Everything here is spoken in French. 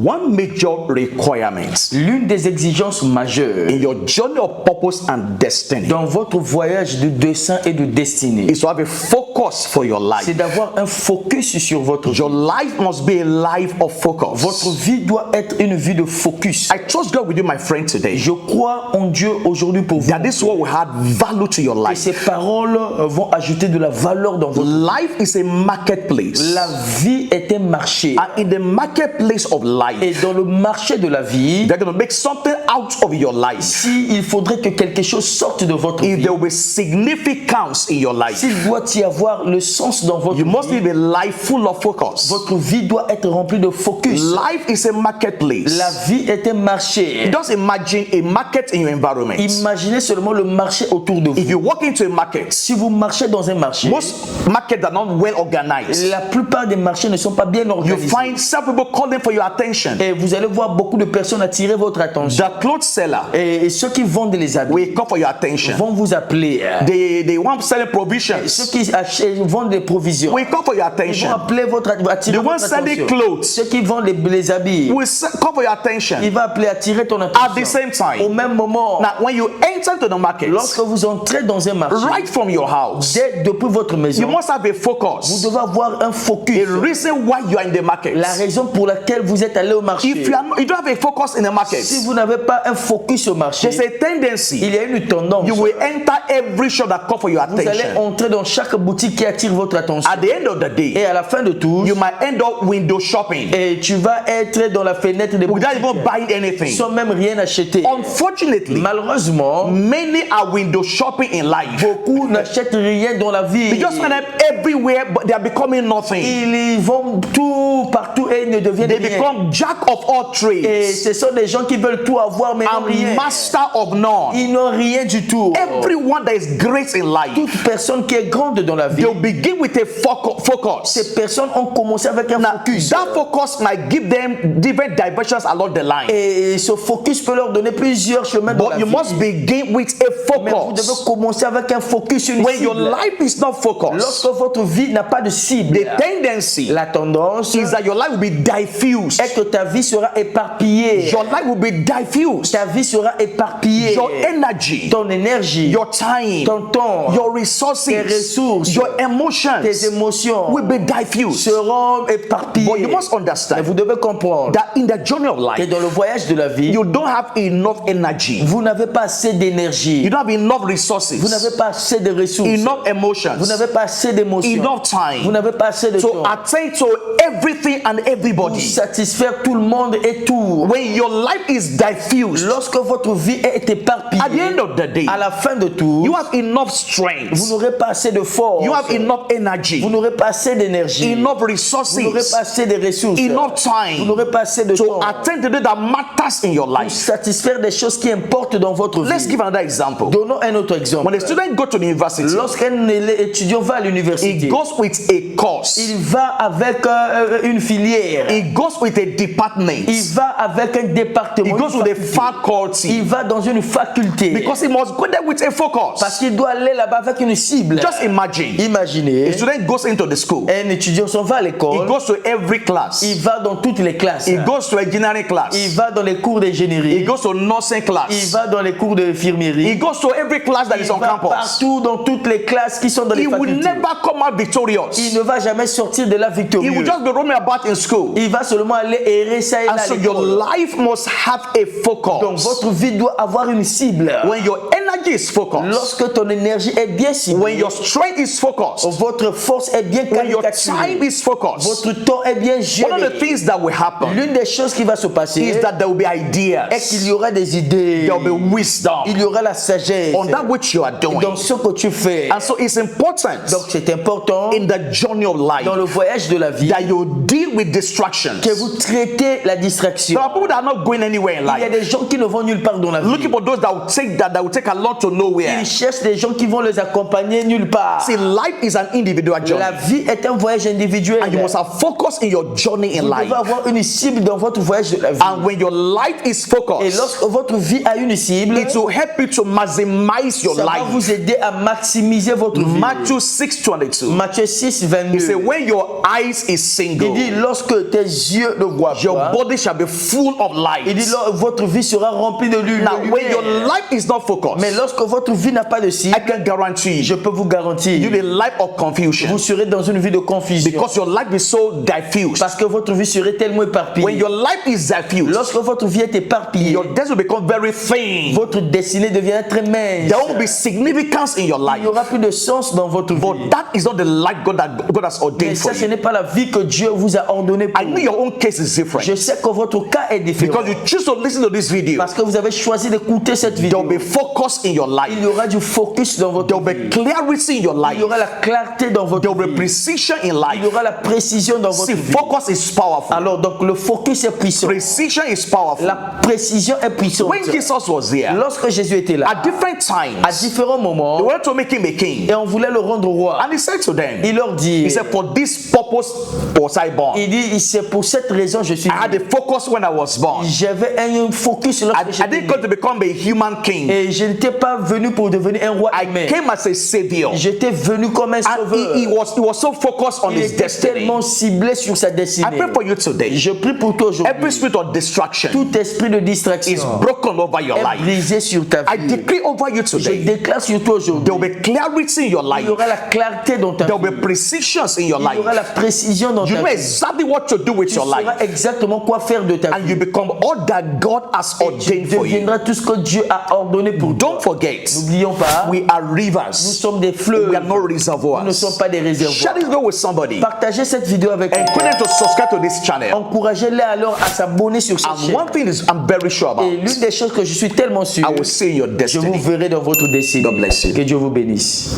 One major requirement L'une des exigences majeures in your journey of purpose and destiny dans votre voyage de dessein et de destinée, is to have a focus for your life. c'est d'avoir un focus sur votre vie. Your life must be a life of focus. Votre vie doit être une vie de focus. I trust God with you, my friend, today. Je crois en Dieu aujourd'hui pour vous. That this word will add value to your Et life. ces paroles vont ajouter de la valeur dans votre vie. Life is a marketplace. La vie est un marché. And in the marketplace of life, Et dans le marché de la vie, they're going to make something out of your life. si il faudrait que quelque chose sorte de votre If vie, there will be significance in your life, s'il doit y avoir le sens dans votre you must vie, live a life full of focus. votre vie doit être remplie de focus. Life is a marketplace. La vie est un marché. Just imagine a market in your environment. Imaginez seulement le marché autour de If vous. you walk into a market, Si vous marchez dans un marché, most markets are not well organized. la plupart des marchés ne sont pas bien You organisés. find some people calling for your attention. Et vous allez voir beaucoup de personnes attirer votre attention. The clothes seller Et ceux qui vendent les habits will call for your attention. vont vous appeler. They want selling Ceux provisions qui vendent des provisions will call for your ils vont attention. appeler attirer The one votre selling attention. clothes Ceux qui vendent les habits, will call for your attention. il va attirer ton At attention. the same time, Au même moment, now when you enter to the market, lorsque vous entrez dans un marché, right from your house, depuis votre you maison, must have a vous focus. devez avoir un focus. A reason why you are in the market. La raison pour laquelle vous êtes allé au marché. If you don't have a focus in the market, Si vous n'avez pas un focus au marché, there's a tendency il y a une tendance. you will enter every shop that call for your Vous allez attention. entrer dans chaque boutique qui attire votre attention. At the end of the Et day, à la fin de tout, you might end up window shopping et tu vas être dans la fenêtre des without boutiques even buying anything. sans même rien acheter. Unfortunately, Malheureusement, many are window shopping in life. beaucoup n'achètent rien dans la vie. They just end up everywhere, but they are becoming nothing. Ils vont tout partout et ils ne deviennent They rien. become jack of all Et trades ce sont des gens qui veulent tout avoir mais n'ont and rien. master of none. Ils n'ont rien du tout. Everyone that is great in life, Toute personne qui est grande dans la vie, they'll begin with a focus. ces personnes ont commencé avec un Now, focus. that focus might give them different diversions along the line. Et ce focus peut leur donner plusieurs chemins dans But la you vie. must begin with a Mais vous devez focus. commencer avec un focus, une When your cible. life is not focused, Lorsque votre vie n'a pas de cible, the tendency la tendance is that your life will be diffused. est que ta vie sera éparpillée. Your life will be diffused. Ta vie sera éparpillée. Your energy, Ton énergie, your time, ton temps, your resources, tes ressources, your tes emotions émotions will be diffused. seront éparpillées. But you must Mais understand vous devez comprendre that in the journey of que life, dans le voyage de la vie, you don't have enough energy. vous n'avez pas assez d'énergie. You don't have enough Vous resources, n'avez pas assez de ressources. enough Vous emotions, n'avez pas assez d'émotions. enough Vous time n'avez pas assez de to temps. attend to everything and Pour everybody. satisfaire tout le monde et tout. When your life is diffused, Lorsque votre vie est éparpillée, at the end of the day, à la fin de tout, you have enough vous strength, n'aurez pas assez de force. you have enough Vous energy, n'aurez pas assez d'énergie. enough Vous n'aurez resources, pas assez de ressources. enough Vous time n'aurez pas assez de to temps attend to that matters in your pour life. satisfaire des choses qui importent dans votre Let's vie. give another example. Donnons un autre exemple. When a student go to the university, Lorsqu'un étudiant va à he l'université, goes with a course, il va avec une filière. he goes with a department, Il va avec un he département. goes une with a faculté. Il faculty, va dans une faculté. because he must go there with a Parce focus. qu'il doit aller là-bas avec une cible. Just imagine, Imaginez, a student goes into the school, un étudiant s'en va à he l'école. goes to every class, Il va dans toutes les classes. he goes to engineering Il class, va dans les cours he d'ingénierie. goes to nursing Il class, va dans les cours he d'infirmerie. goes to every class that Il is on va campus. partout dans toutes les classes qui sont dans les He will facultés. never come out Il victorious. ne va jamais sortir de là He victorieux. will just be roaming about in school. Il va seulement aller errer ça et là And à so your l'école. life must have a Donc focus. votre vie doit avoir une cible. When your energy is focused, Lorsque ton énergie est bien when ciblée, your strength is focused, votre force est bien when your time caricaturée, is focused, votre temps est bien one of the géré. things that will happen L'une des choses qui va se passer is that there will be est qu'il ideas, y aura des idées, there will be wisdom il y aura la sagesse on that which you are doing. dans ce que tu fais. And so it's important Donc c'est important in the journey of life dans le voyage de la vie that you deal with distractions. que vous traitez la distraction. There are people that are not going anywhere in Il y a life, des gens qui ne vont nulle part dans la vie. looking for those that will take a lot along to nowhere. Ils cherchent des gens qui vont les accompagner nulle part. See, life is an individual journey. La vie est un voyage individuel. And you must have focus in your journey in Vous life. devez avoir une cible dans votre voyage de la vie. And when your life is Et focused, lorsque votre vie a une cible, it will help you to maximize your ça va life. vous aider à maximiser votre vie. Matthew 6:22. Matthieu 6, He said, 22. when your eyes is Il single, dit, lorsque tes yeux ne voient your pas, body shall be full of il dit, light. votre vie sera remplie de lumière. Now, when your life is not focused, Mais lorsque votre vie n'a pas de cible, I can guarantee je you, peux vous garantir, you'll be a life of confusion vous serez dans une vie de confusion. because your life is so diffused. Parce que votre vie serait tellement When éparpillée. your life is diffused, Lorsque votre vie est éparpillée, your destiny will become very thin. votre destinée devient très mince. There won't be significance in your Il life. n'y aura plus de sens dans votre vie. But that is not the life God has Mais ordained for ça, ce you. n'est pas la vie que Dieu vous a ordonnée pour I know vous. your own case is different Je sais que votre cas est différent. because you choose to listen to this video. Parce que vous avez choisi d'écouter cette There vidéo. will be focus in your life. Il y aura du focus dans votre There will vie. be clarity in your Il life. y aura la clarté dans votre There will be vie. precision in Il y life. aura la précision dans votre See, vie. focus is powerful. Alors, donc, le focus est puissant. Precision is powerful. La précision est puissante. When Jesus was here, Lorsque Jésus était là, at different à times, différents they moments, wanted to make him a king. et on voulait le rendre roi, And he said to them, il leur dit, he said, for this purpose was I born. il dit, c'est pour cette raison que je suis I had venu. a focus when I was born. J'avais un focus lorsque I j'étais didn't né. come to become a human king. Et je n'étais pas venu pour devenir un roi I humain. came as a savior. J'étais venu comme un And sauveur. he was so focused on Il his était destiny. tellement ciblé sur sa I destinée. pray for you today. Je prie pour toi aujourd'hui. Every spirit of distraction Tout esprit de is distraction broken over your est life. brisé sur ta I vie. decree over you Je today. déclare sur toi aujourd'hui. There will be clarity in your Il life. y aura la clarté dans ta There vie. will be precisions in your Il y aura life. la précision dans You ta know vie. exactly what to do with Tu your life. sauras exactement quoi faire de ta And vie. you become all that God has Tu ordained for you. deviendras tout ce que Dieu a ordonné pour toi. Don't forget, N'oublions pas, we are nous rivers. sommes des fleuves. We are not Nous ne reservoirs. sommes pas des réservoirs. Share this video with somebody. Partagez cette vidéo avec Encourage them to subscribe to this channel. Encouragez-les alors à s'abonner sur cette And chaîne. one thing is I'm very sure Et about. l'une des choses que je suis tellement sûr, I will see your je vous destiny. verrai dans votre destinée. God bless you. Que Dieu vous bénisse.